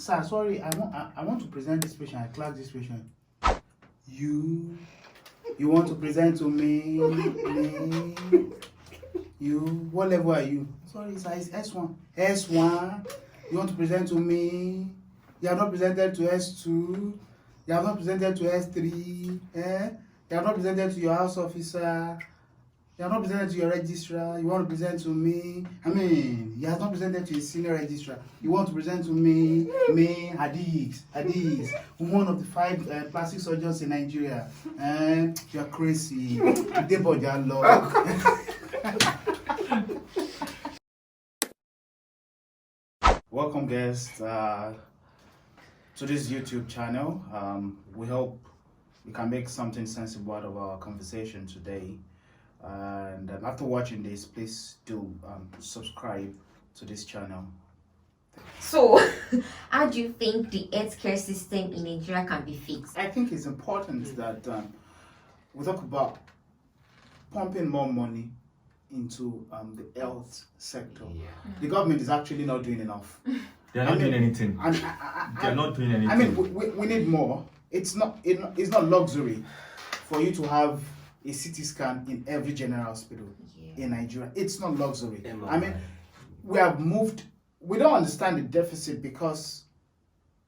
Sir, sorry, I want to present this patient. I class this patient. You want to present to me? You, what level are you? Sorry, sir, it's S1. S1? You want to present to me? You have not presented to S2. You have not presented to S3. Eh? You have not presented to your house officer. You have not presented to your registrar. You want to present to me? I mean, you have not presented to a senior registrar. You want to present to me, Hadith, one of the 5 plastic surgeons in Nigeria. You're crazy. Today, but you're low. Welcome, guests, to this YouTube channel. We hope we can make something sensible out of our conversation today. And after watching this, please do subscribe to this channel. So, how do you think the healthcare system in Nigeria can be fixed? I think it's important that we talk about pumping more money into the health sector. Yeah. The government is actually not doing enough. They're not doing anything. They're not doing anything. I mean, we need more. It's not luxury for you to have a CT scan in every general hospital in Nigeria. It's not luxury. I mean, we don't understand the deficit because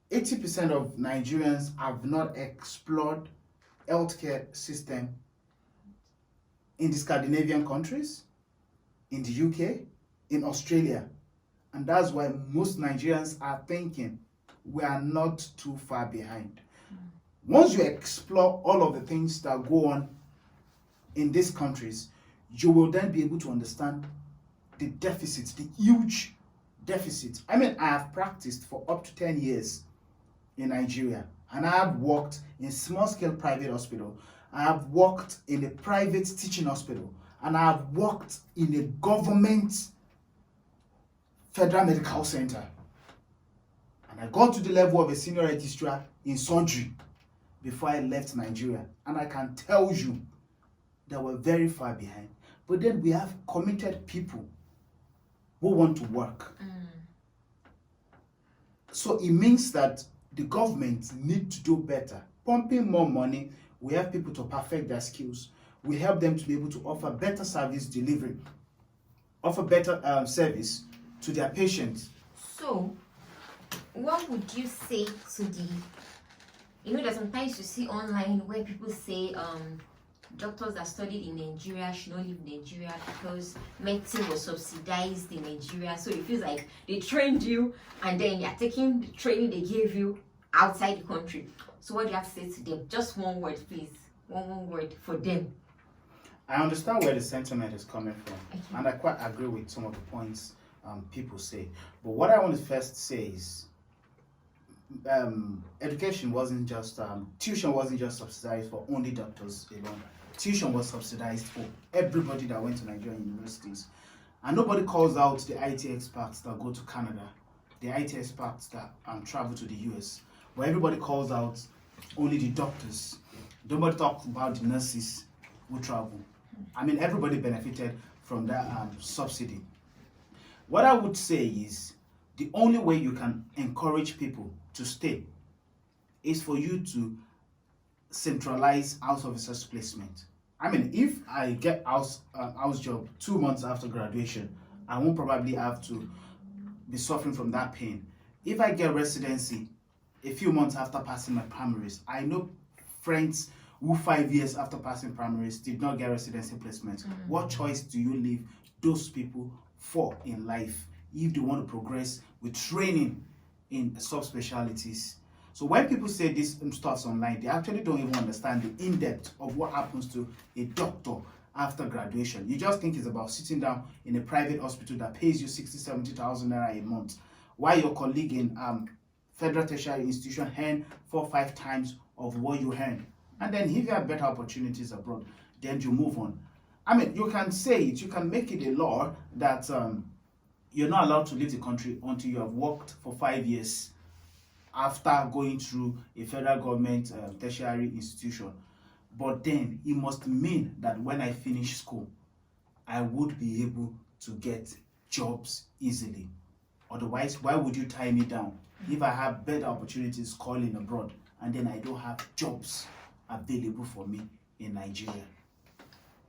80% of Nigerians have not explored healthcare system in the Scandinavian countries, in the UK, in Australia. And that's why most Nigerians are thinking we are not too far behind. Once you explore all of the things that go on in these countries, you will then be able to understand the deficits, the huge deficits. I mean, I have practiced for up to 10 years in Nigeria, and I have worked in small-scale private hospital. I have worked in a private teaching hospital, and I have worked in a government federal medical center. And I got to the level of a senior registrar in surgery before I left Nigeria. And I can tell you that we're very far behind. But then we have committed people who want to work. So it means that the government need to do better. Pumping more money, we have people to perfect their skills. We help them to be able to offer better service delivery, offer better service to their patients. So, what would you say to that sometimes you see online where people say doctors that studied in Nigeria should not leave Nigeria because medicine was subsidized in Nigeria. So it feels like they trained you and then you're taking the training they gave you outside the country. So what do you have to say to them? Just one word, please. One word for them. I understand where the sentiment is coming from, and I quite agree with some of the points people say. But what I want to first say is education wasn't just, tuition wasn't just subsidized for only doctors alone. Tuition was subsidized for everybody that went to Nigerian universities. And nobody calls out the IT experts that go to Canada, the IT experts that travel to the US. But everybody calls out only the doctors. Nobody talks about the nurses who travel. I mean, everybody benefited from that subsidy. What I would say is the only way you can encourage people to stay is for you to centralize house officers placement. I mean, if I get house job 2 months after graduation, I won't probably have to be suffering from that pain. If I get residency a few months after passing my primaries, I know friends who 5 years after passing primaries did not get residency placement. What choice do you leave those people for in life if they want to progress with training in subspecialties? So when people say this stuff online, they actually don't even understand the in-depth of what happens to a doctor after graduation. You just think it's about sitting down in a private hospital that pays you 60,000-70,000 naira a month, while your colleague in federal tertiary institution earn 4 or 5 times of what you earn. And then if you have better opportunities abroad, then you move on. I mean, you can say it, you can make it a law that you're not allowed to leave the country until you have worked for 5 years after going through a federal government tertiary institution. But then it must mean that when I finish school, I would be able to get jobs easily. Otherwise, why would you tie me down? if I have better opportunities calling abroad, and then I don't have jobs available for me in Nigeria.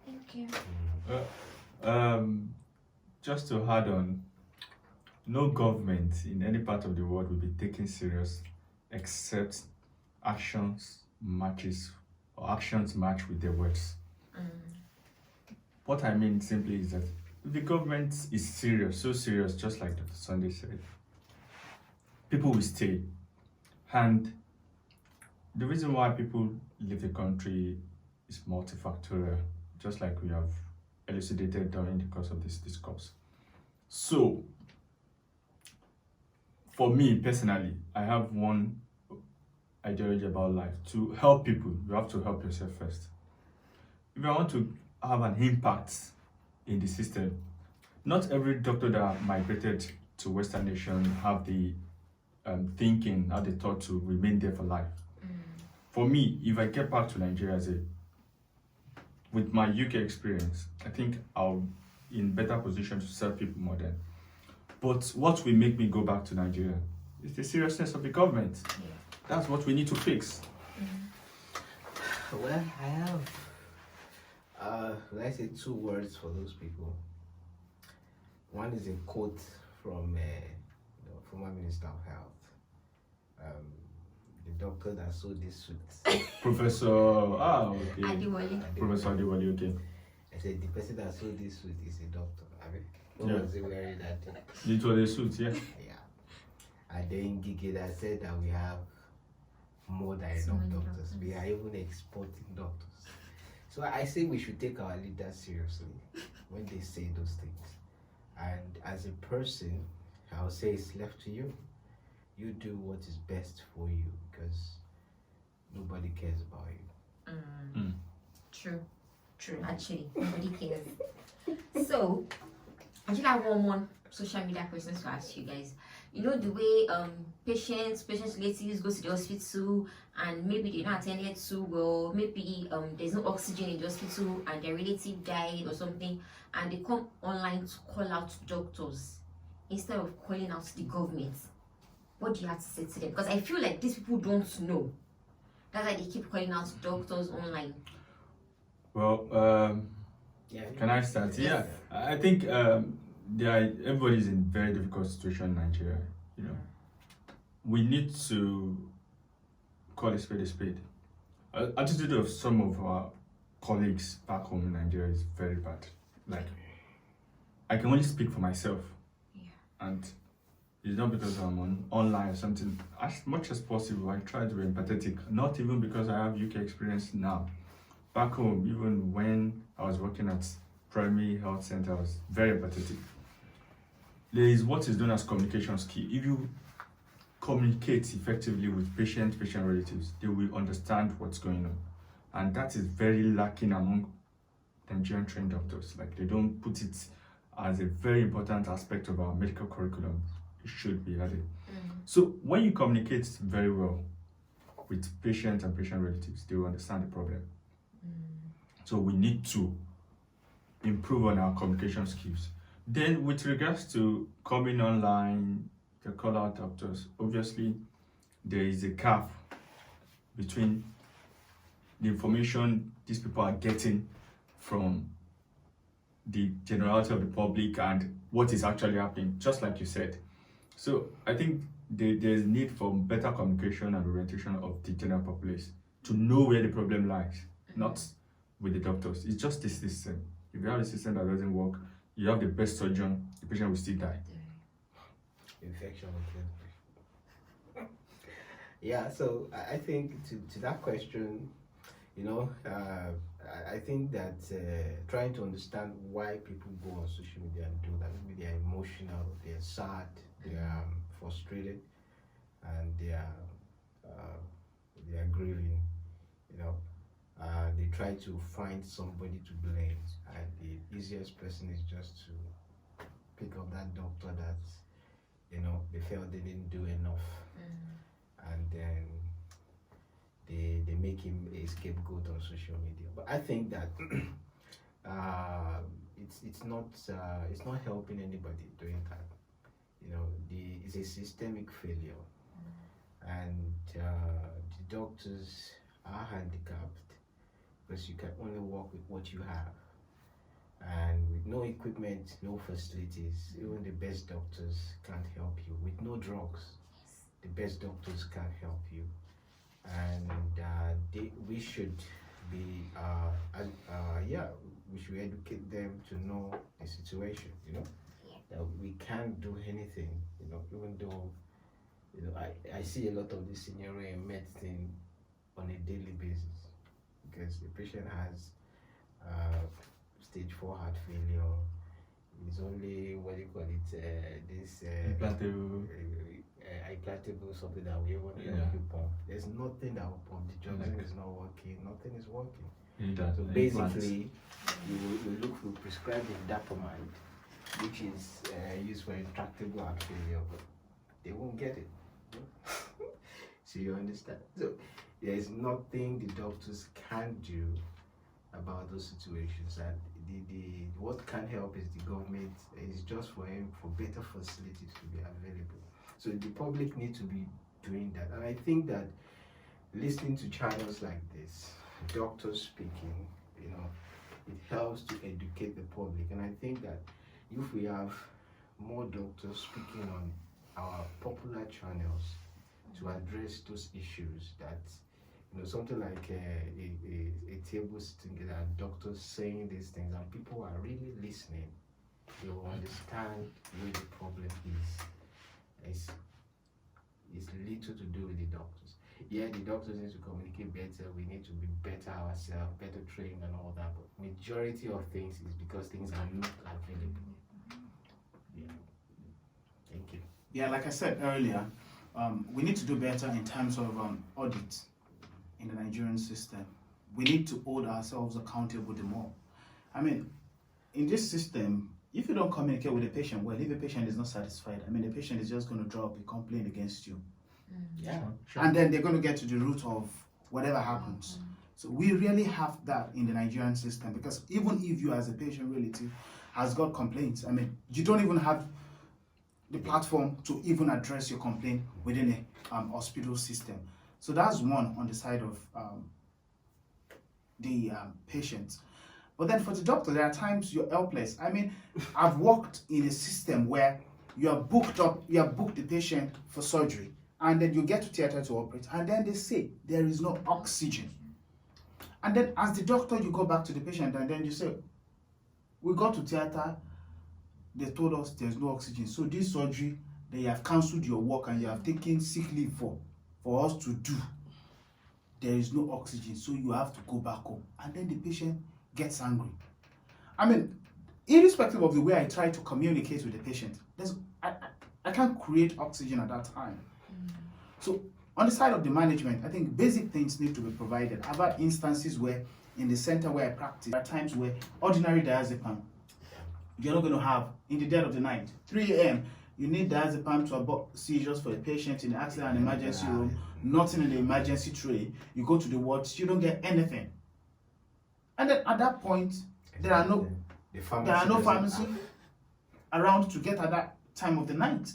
Thank you. Just to add on, no government in any part of the world will be taken serious except actions match with their words. What I mean simply is that if the government is serious, so serious, just like Dr. Sunday said, people will stay. And the reason why people leave the country is multifactorial, just like we have elucidated during the course of this discourse. So, for me personally, I have one ideology about life: to help people, you have to help yourself first. If I want to have an impact in the system, not every doctor that migrated to Western nation have the thinking, have the thought to remain there for life. For me, if I get back to Nigeria with my UK experience, I think I'll in better position to serve people more than. But what will make me go back to Nigeria is the seriousness of the government. That's what we need to fix. Well, I have, let's say 2 words for those people. One is a quote from former Minister of Health, the doctor that sold this suit. Professor Adewale. Professor Adewale, okay. I said the person that sold this suit is a doctor. I mean, what Yeah. was he wearing that day? It was a suit, yeah. Yeah. And then Gigi that said that we have more than So enough many doctors. doctors. We are even exporting doctors. So I say we should take our leaders seriously when they say those things. And as a person, I'll say it's left to you. You do what is best for you, because nobody cares about you. True. Actually, nobody cares. So, I actually have one more social media question to ask you guys. You know the way patients relatives go to the hospital and maybe they're not attended to well, maybe there's no oxygen in the hospital and their relative died or something, and they come online to call out doctors instead of calling out the government. What do you have to say to them? Because I feel like these people don't know. That's why they keep calling out doctors online. Well, Yeah. can I start? Yes. Yeah, I think everybody's in very difficult situation in Nigeria. You know, we need to call a spade a spade. Attitude of some of our colleagues back home in Nigeria is very bad. Like, I can only speak for myself, and it's not because I'm online or something. As much as possible, I try to be empathetic. Not even because I have UK experience now. Back home, even when I was working at primary health center, I was very empathetic. There is what is known as communication skill. If you communicate effectively with patient relatives, they will understand what's going on. And that is very lacking among Nigerian trained doctors. Like, they don't put it as a very important aspect of our medical curriculum. It should be added. So when you communicate very well with patient and patient relatives, they will understand the problem. So we need to improve on our communication skills. Then with regards to coming online, the call out doctors, obviously there is a gap between the information these people are getting from the generality of the public and what is actually happening, just like you said. So I think there's need for better communication and orientation of the general populace to know where the problem lies, not with the doctors. It's just the system. If you have a system that doesn't work, you have the best surgeon, the patient will still die. Infection. Yeah, so I think to that question, I think that trying to understand why people go on social media and do that, maybe they are emotional, they are sad, they are frustrated, and they are grieving, they try to find somebody to blame, and the easiest person is just to pick up that doctor that they felt they didn't do enough, and then they make him a scapegoat on social media. But I think that it's not helping anybody doing that. It's a systemic failure. doctors are handicapped because you can only work with what you have. And with no equipment, no facilities, even the best doctors can't help you. With no drugs, the best doctors can't help you. And we should be, we should educate them to know the situation, that we can't do anything, even though, I see a lot of the scenario in medicine on a daily basis because the patient has stage 4 heart failure. It's only, what do you call it, this implantable, something that we want to help you pump. There's nothing that will pump. The Johnson is not working, nothing is working. So basically, you look for prescribing dopamine, which is used for intractable heart failure, but they won't get it. So you understand? So there is nothing the doctors can do about those situations, and the what can help is the government. Is just for better facilities to be available. So the public need to be doing that, and I think that listening to channels like this, doctors speaking, it helps to educate the public. And I think that if we have more doctors speaking on our popular channels to address those issues, that something like a table sitting and doctors saying these things, and people are really listening, they will understand where the problem is. It's little to do with the doctors. Yeah, the doctors need to communicate better, we need to be better ourselves, better trained and all that, but majority of things is because things are not available. Yeah. Thank you. Yeah, like I said earlier, we need to do better in terms of audit in the Nigerian system. We need to hold ourselves accountable the more. I mean, in this system, if you don't communicate with the patient well, if the patient is not satisfied, the patient is just going to drop a complaint against you. Yeah. Sure. And then they're going to get to the root of whatever happens. So we really have that in the Nigerian system, because even if you as a patient relative has got complaints, you don't even have the platform to even address your complaint within a hospital system. So that's one on the side of the patient. But then for the doctor, there are times you're helpless. I've worked in a system where you are booked the patient for surgery, and then you get to theater to operate, and then they say there is no oxygen. And then as the doctor, you go back to the patient, and then you say, we got to theater, they told us there's no oxygen. So this surgery, they have cancelled your work and you have taken sick leave for us to do. There is no oxygen, so you have to go back home. And then the patient gets angry. Irrespective of the way I try to communicate with the patient, I can't create oxygen at that time. So on the side of the management, I think basic things need to be provided. I've had instances where in the center where I practice, there are times where ordinary diazepam, you're not going to have in the dead of the night, 3 a.m., you need diazepam to abort seizures for a patient in the accident and emergency room, nothing in the emergency tray. You go to the wards, you don't get anything. And then at that point, there are no pharmacy around to get at that time of the night.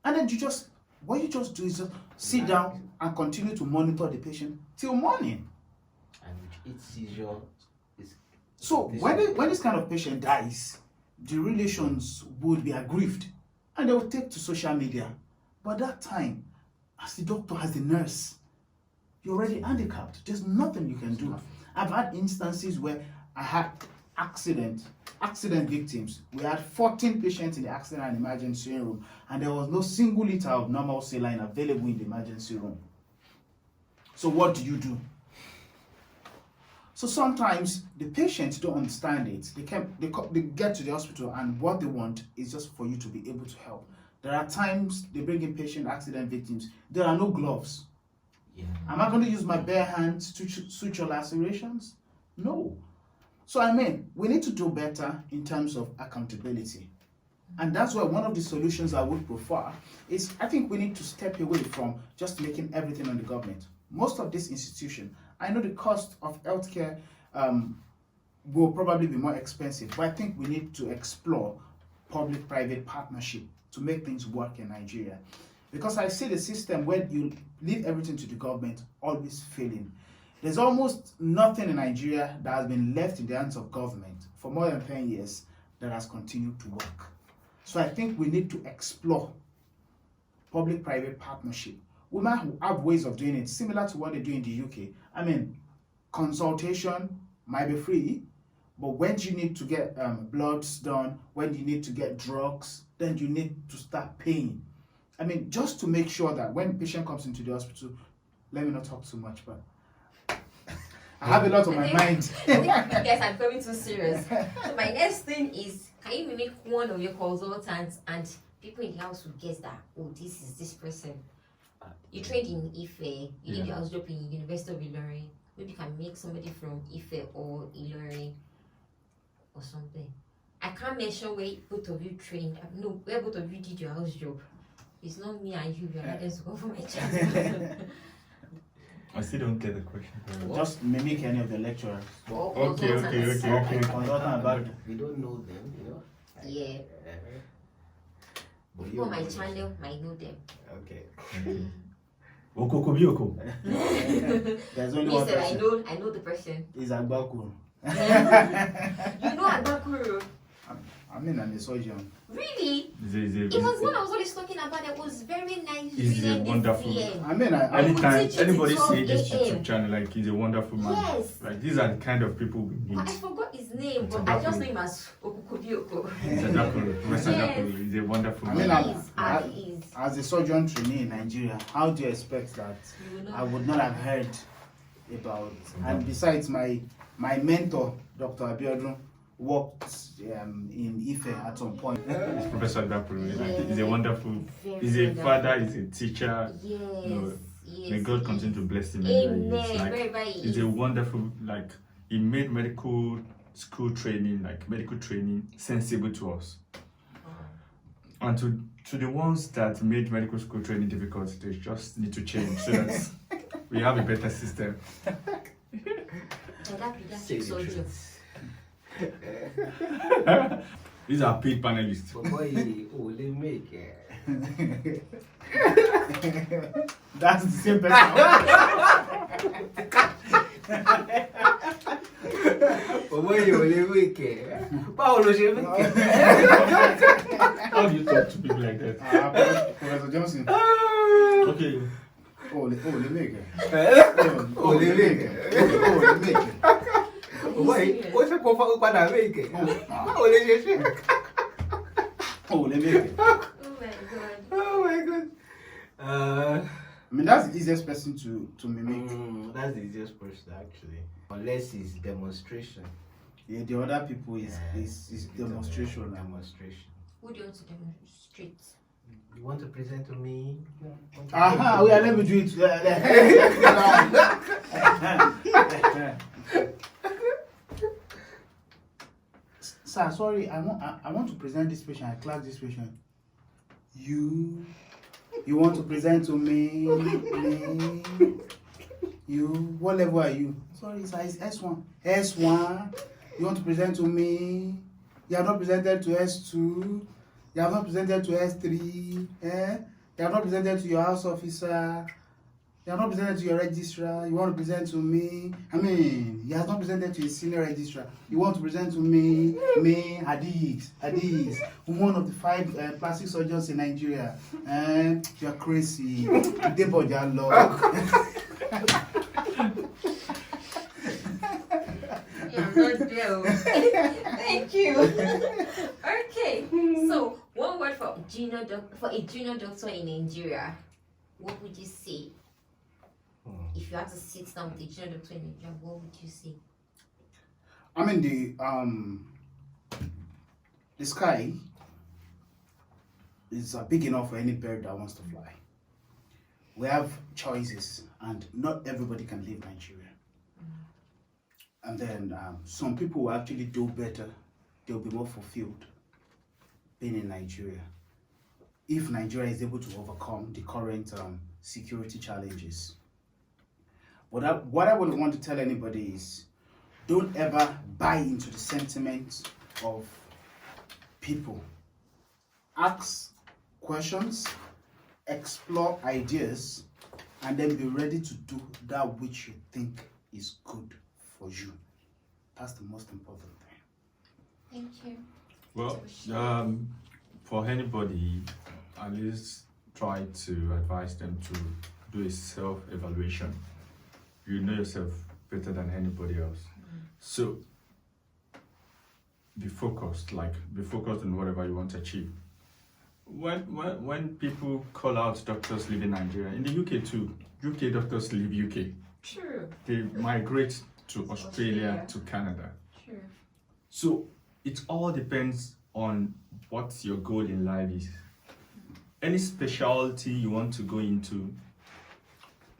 And then what you just do is just sit down and continue to monitor the patient till morning. And with each seizure is so when this kind of patient dies, the relations would be aggrieved and they will take to social media. But that time, as the doctor, as the nurse, you're already handicapped. There's nothing you can do. I've had instances where I had accident victims. We had 14 patients in the accident and emergency room, and there was no single liter of normal saline available in the emergency room. So what do you do? So sometimes the patients don't understand it. They get to the hospital, and what they want is just for you to be able to help. There are times they bring in patient accident victims. There are no gloves. Yeah. Am I going to use my bare hands to suture lacerations? No. So we need to do better in terms of accountability. And that's why one of the solutions I would prefer is, I think we need to step away from just making everything on the government. Most of this institution, I know the cost of healthcare will probably be more expensive, but I think we need to explore public-private partnership to make things work in Nigeria. because I see the system where you leave everything to the government always failing. There's almost nothing in Nigeria that has been left in the hands of government for more than 10 years that has continued to work. So I think we need to explore public-private partnership. We might have ways of doing it similar to what they do in the UK. I mean, consultation might be free, but when you need to get bloods done, when you need to get drugs, then you need to start paying. I mean, just to make sure that when patient comes into the hospital, let me not talk too much, but I have a lot on my mind. I think you guys are becoming too serious. So my next thing is, can you mimic one of your consultants and people in the house will guess that, oh, this is this person. You trained in Ife, you did your house job in University of Ilorin. Maybe you can make somebody from Ife or Ilorin or something. I can't mention where both of you trained. No, where both of you did your house job. It's not me and you. We are not going to go for my child. I still don't get the question. Just mimic any of the lecturers. Okay. Consultant about We don't know them, you know. Yeah. But People on my channel might know them. Okay. Okokobioko. there's only Me one said person. I know the person. Is Agbaku. You know Adakuru. I mean, I'm a surgeon. Really? It It was one I was always talking about that was very nice. He's really a wonderful- DCM. I mean, I Anytime teach you anybody till say this 12 YouTube channel, like he's a wonderful man. Yes. Like these are the kind of people we need. But I forgot his name, It's but I just Adakuru. know him as Okukobioko. He's a Dakuru. Professor Yes. Dakuru. He's a wonderful I man. mean, He is, he is. as a surgeon trainee in Nigeria, how do you expect that You will I not. would not have heard about? And besides, my mentor, Dr. Abiodun, worked in Ife at some point. It's Professor Dakuru. Yeah. He's a wonderful. Very He's a wonderful. father. He's a teacher. Yes. No, Yes. May God yes. continue to bless him. Amen. He's like, Very, very he's easy. a wonderful, like, he made medical school training, like medical training, sensible to us. And to the ones that made medical school training difficult, they just need to change so that we have a better system. So that Say the soldier. truth. These are paid panelists. But boy, they make it. That's the same person. But boy, they make it. Paolo, she make it. How do you talk to people like that? Professor Johnson. Okay. Oh, they make it. Oh, they make it. Oh, they make it. Boy, what's the comfort of what make it? Paolo, she make it. Oh, they make it. Oh my god. Oh my god. I mean, that's the easiest person to mimic. That's the easiest person actually. Unless it's demonstration. Yeah, the other people is demonstration. Demonstration. Who do you want to demonstrate? You want to present to me? Aha, yeah, let me do it. Sir, sorry, I want to present this patient. I class this patient. You want to present to me? You, what level are you? Sorry, sir, it's S1. S1. You want to present to me? You have not presented to S2. You have not presented to S3. Eh? You have not presented to your house officer. You have not presented to your registrar. You want to present to me? I mean, you have not presented to a senior registrar. You want to present to me, Hadith, one of the 5 plastic surgeons in Nigeria. You're crazy. Today, but you're low. Yeah, I'm not there. Thank you. Okay. So one word for a junior doctor in Nigeria. What would you say? If you had to sit down with a junior doctor in Nigeria, what would you say? I mean, the sky is big enough for any bird that wants to fly. We have choices, and not everybody can leave Nigeria. And then some people will actually do better. They'll be more fulfilled being in Nigeria. If Nigeria is able to overcome the current security challenges. What I would want to tell anybody is, don't ever buy into the sentiment of people. Ask questions, explore ideas, and then be ready to do that which you think is good for you. That's the most important thing. Thank you. Well, for anybody, at least try to advise them to do a self-evaluation. You know yourself better than anybody else. So be focused on whatever you want to achieve. When people call out doctors leaving Nigeria, in the UK too, UK doctors leave UK. True. They migrate to Australia, to Canada. True. So it all depends on what your goal in life is. Any specialty you want to go into,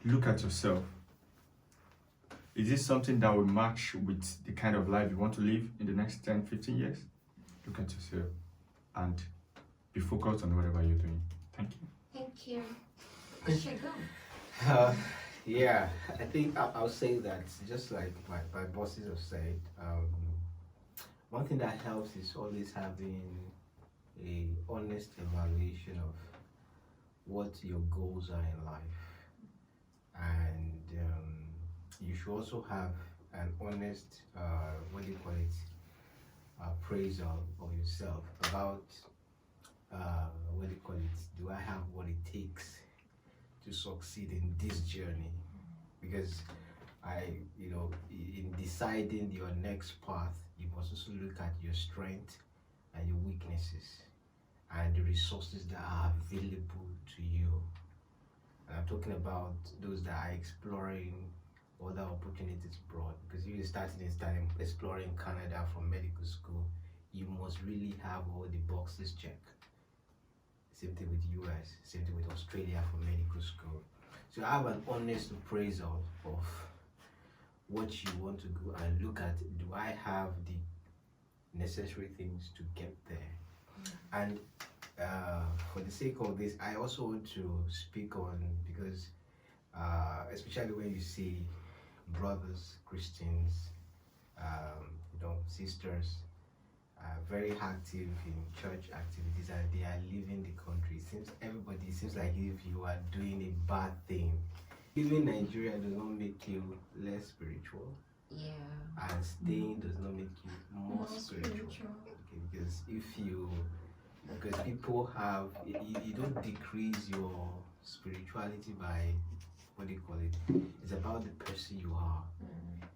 look at yourself. Is this something that will match with the kind of life you want to live in the next 10, 15 years? Look at yourself and be focused on whatever you're doing. Thank you. Thank you. Should go. Yeah, I think I'll say that just like my bosses have said, one thing that helps is always having a honest evaluation of what your goals are in life, and you should also have an honest appraisal of yourself about do I have what it takes to succeed in this journey? Because in deciding your next path, you must also look at your strengths and your weaknesses and the resources that are available to you. And I'm talking about those that are exploring other opportunities abroad. Because if you're starting exploring Canada from medical school, you must really have all the boxes checked. Same thing with US, same thing with Australia for medical school. So have an honest appraisal of what you want to go and look at, do I have the necessary things to get there? And for the sake of this, I also want to speak on, because especially when you see brothers, Christians, sisters, very active in church activities, and they are leaving the country. It seems like if you are doing a bad thing. Leaving Nigeria does not make you less spiritual. Yeah. And staying does not make you more spiritual. Okay, because people have, you don't decrease your spirituality by it's about the person you are.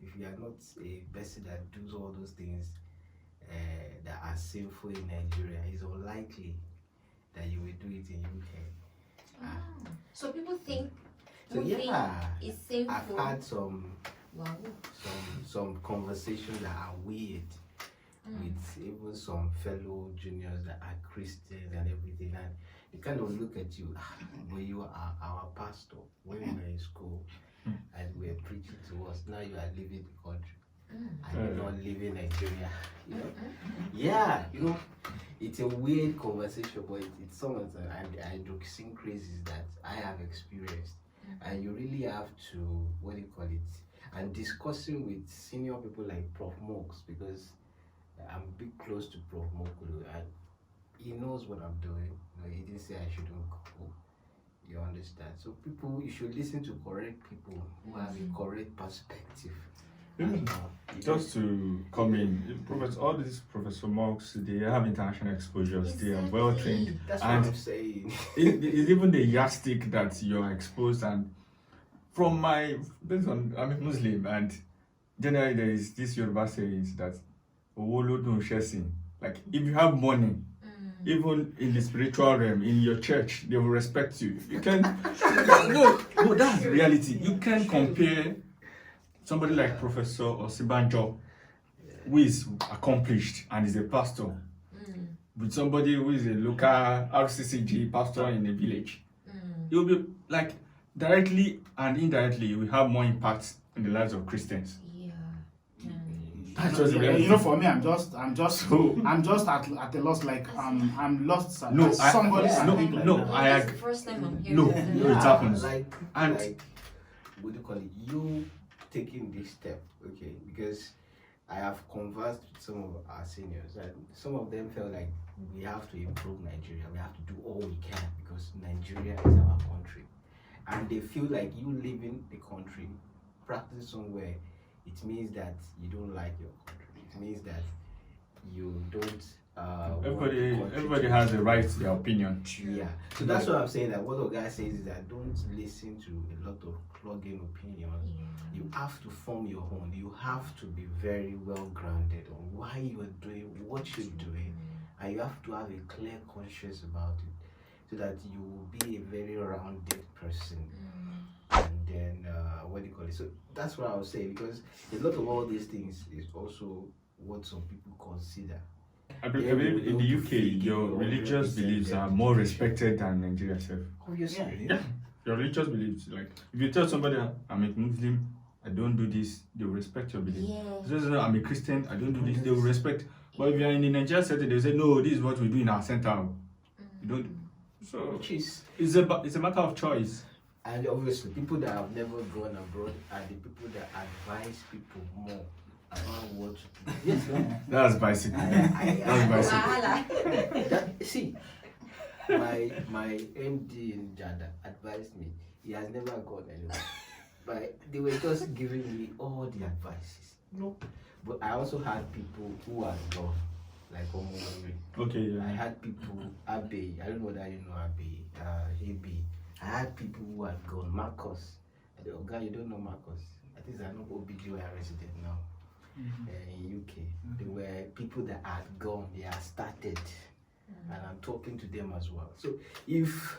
If you are not a person that does all those things that are sinful in Nigeria, it's unlikely that you will do it in UK. So people think so yeah, it's sinful. I've had some Wow. some conversations that are weird with even some fellow juniors that are Christians and everything, and they kind of look at you, but you are our pastor when we were in school and we were preaching to us. Now you are leaving the country and you're not leaving Nigeria. Yeah, it's a weird conversation, but it's some of the idiosyncrasies that I have experienced, and you really have to and discussing with senior people like Prof. Mox, because I'm a bit close to Prof. Mox, and he knows what I'm doing. He didn't say I shouldn't go. You understand? So you should listen to correct people who have a correct perspective. Just to come in, all these Professor Mox, they have international exposures. They are well trained. That's what I'm saying. It's even the yardstick that you are exposed. And I'm a Muslim, and generally there is this Yoruba saying that like if you have money, even in the spiritual realm, in your church, they will respect you. You can no, that's reality. You can compare somebody like Professor Osibanjo, who is accomplished and is a pastor, with somebody who is a local RCCG pastor in a village. It will be like directly and indirectly we have more impact in the lives of Christians. That's just for me, I'm just at a loss. Like I'm lost. This is the first time I'm hearing it happens. What do you call it? You taking this step, okay? Because I have conversed with some of our seniors, and some of them felt like we have to improve Nigeria. We have to do all we can because Nigeria is our country, and they feel like you living the country, practicing somewhere, it means that you don't like your country. It means that you don't. Everybody has a right to their opinion. Yeah. So that's what I'm saying. That what the guy says is that don't listen to a lot of clogging opinions. You have to form your own. You have to be very well grounded on why you are doing what you're doing, and you have to have a clear conscience about it, so that you will be a very rounded person. And then what do you call it? So that's what I would say, because a lot of all these things is also what some people consider. I believe in the UK, your religious beliefs are more respected than Nigeria itself. Obviously. Yeah. Your religious beliefs, like if you tell somebody I'm a Muslim, I don't do this, they will respect your belief. If you say I'm a Christian, I don't do this, they will respect. But if you are in the Nigeria setting, they will say no, this is what we do in our center. You don't. So Which is, it's a matter of choice. and obviously people that have never gone abroad are the people that advise people more about what to do. Yes, no? That's bicycle. That's bicycle. See, my MD in Jada advised me. He has never gone anywhere, but they were just giving me all the advices. No, but I also had people who had gone, like Omori. Okay, I yeah. had people, Abe, I don't know whether you know Abe, Hebe. I had people who had gone, Marcus. I said, oh God, you don't know Marcus. I think I know OBGY resident now in UK. They were people that had gone, they had started. And I'm talking to them as well. So if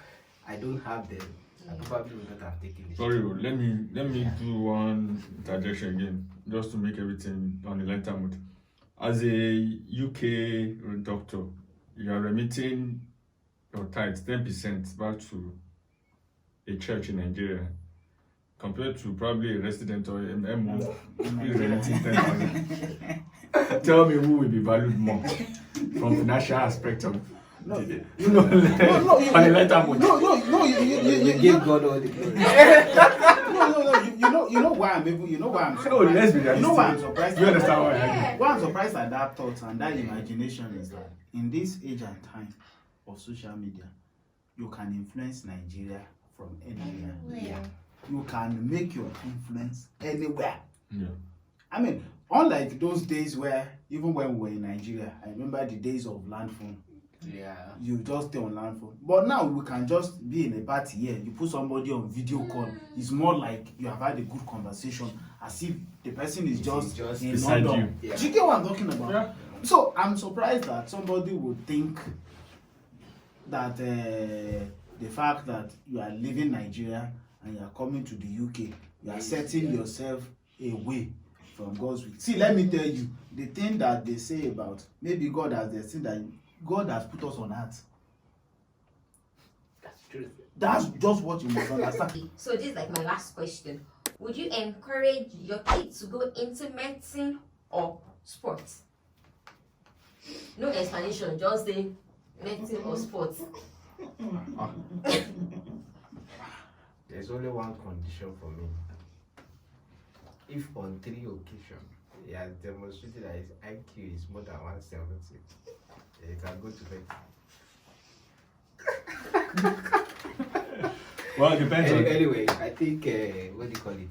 I don't have them, I probably would not have taken this. Sorry, let me do one interjection again, just to make everything on the lighter mood. As a UK doctor, you are remitting your tithes 10% back to a church in Nigeria, compared to probably a resident or an MO who is remitting 10,000. Tell me who will be valued more from financial aspect of No, on the lighter mood. You give God all the glory. You know why I'm able. You know why I'm No, surprised. let's be You know why I'm realistic. surprised. You understand why I Why I'm surprised at that thought and that imagination is that in this age and time of social media, you can influence Nigeria from anywhere. Yeah. You can make your influence anywhere. Yeah. I mean, unlike those days where, even when we were in Nigeria, I remember the days of land phone. Yeah. You just stay on land phone. But now we can just be in a party here. You put somebody on video call. It's more like you have had a good conversation, as if the person is just in beside London. you. Do you get what I'm talking about? Yeah. So I'm surprised that somebody would think that the fact that you are leaving Nigeria and you are coming to the UK, you are setting yourself away from God's will. See, let me tell you, the thing that they say about maybe God has destined that God has put us on earth. That's true. That's just what you must understand. So this is like my last question. Would you encourage your kids to go into medicine or sports? No explanation, just say medicine or sports. There's only one condition for me. If on 3 occasions he has demonstrated that his IQ is more than 170, he can go to bed. Well, it depends on. Anyway, I think, what do you call it?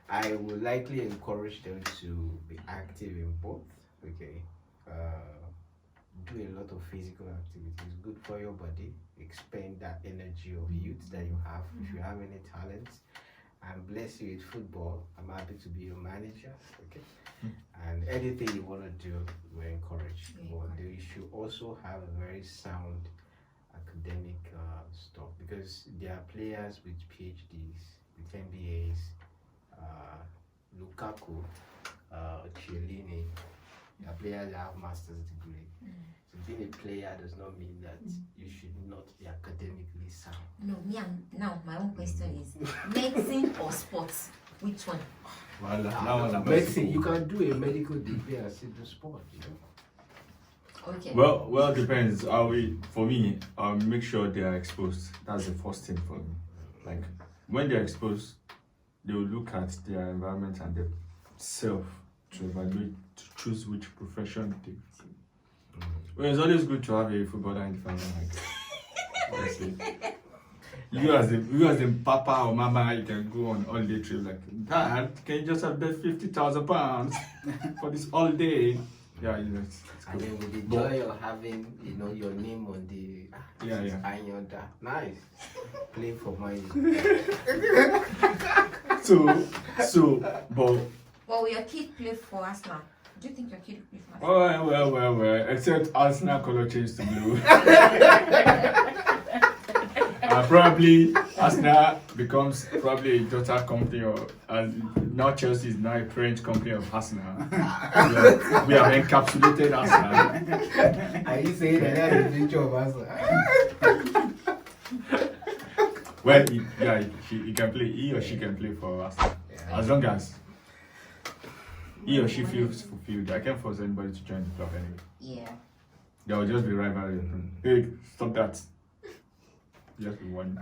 I would likely encourage them to be active in both. Okay. Do a lot of physical activities, good for your body. Expend that energy of youth that you have. If you have any talents, and bless you with football, I'm happy to be your manager. Okay. And anything you want to do, we're encouraged. But they should also have a very sound academic stuff, because there are players with PhDs, with MBAs, Lukaku, Chiellini. There are players that have master's degree. So being a player does not mean that you should not be academically sound. No, now my own question is medicine or sports? Which one? Well, now I'm Medicine, you can do a medical degree and still do sport, you know. Okay. Well, it depends. For me, I'll make sure they are exposed. That's the first thing for me. Like when they're exposed, they will look at their environment and their self to evaluate to choose which profession they. Well, it's always good to have a footballer in the family. Like, honestly. You as the papa or mama, you can go on holiday trip like, Dad, can you just have bet £50,000 for this all day? Yeah, you know, it's And good. then with the joy of having, your name on the iron that nice. Play for money. But Well, will your kid play for Arsenal? Do you think your kid will play for Arsenal? well, except Arsenal color change to blue. Probably Arsenal becomes probably a daughter company, or now Chelsea is now a parent company of Arsenal. We have encapsulated Arsenal. Are you saying that is the future of us? Well, he can play. He or she can play for Arsenal as long as he or she feels fulfilled. I can't force anybody to join the club anyway. Yeah. There will just be rivalry. Hey, stop that. Just be one.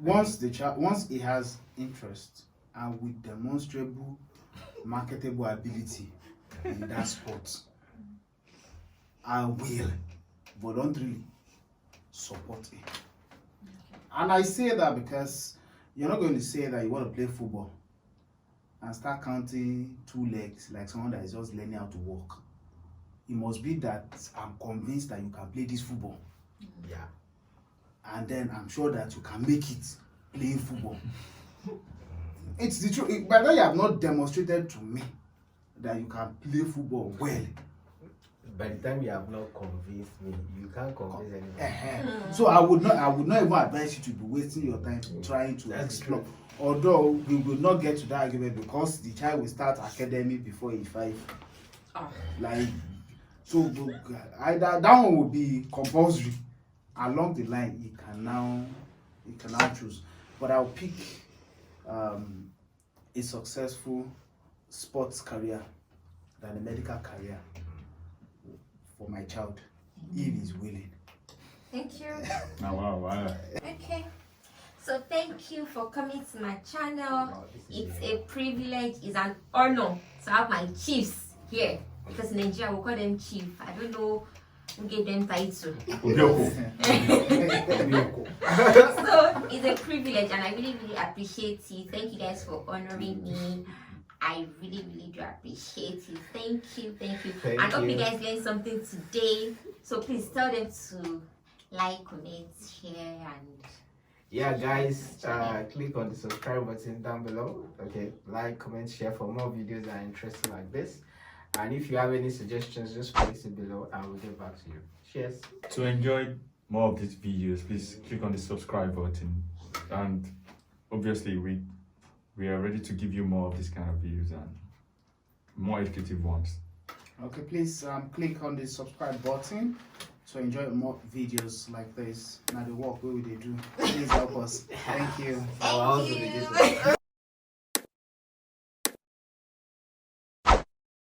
Once he has interest and with demonstrable marketable ability in that sport, I will voluntarily support him. And I say that because you're not going to say that you want to play football and start counting 2 legs like someone that is just learning how to walk. It must be that I'm convinced that you can play this football. Yeah. And then I'm sure that you can make it playing football. It's the truth. By the way, you have not demonstrated to me that you can play football well. By the time you have not convinced me, you can't convince anyone. So I would not even advise you to be wasting your time trying to explore. Although we will not get to that argument because the child will start academy before age 5. Like, so either that one will be compulsory. Along the line, he can now choose. But I'll pick a successful sports career than a medical career for my child, if he's willing. Thank you. Wow. Okay. So thank you for coming to my channel. It's a privilege, it's an honor to have my chiefs here. Because in Nigeria we call them chief. I don't know who gave them title. So it's a privilege and I really appreciate it. Thank you guys for honoring me. I really do appreciate it. Thank you. Thank I hope you. you guys learned something today. So please tell them to like, comment, share, and Yeah, guys, click on the subscribe button down below. Okay, like, comment, share for more videos that are interesting like this. And if you have any suggestions, just place it below and we'll get back to you. Cheers. To enjoy more of these videos, please click on the subscribe button, and obviously we are ready to give you more of this kind of videos and more educative ones. Okay, please click on the subscribe button to enjoy more videos like this. Now the work we will do. Please help us. Thank you. I'll also be Thank this you.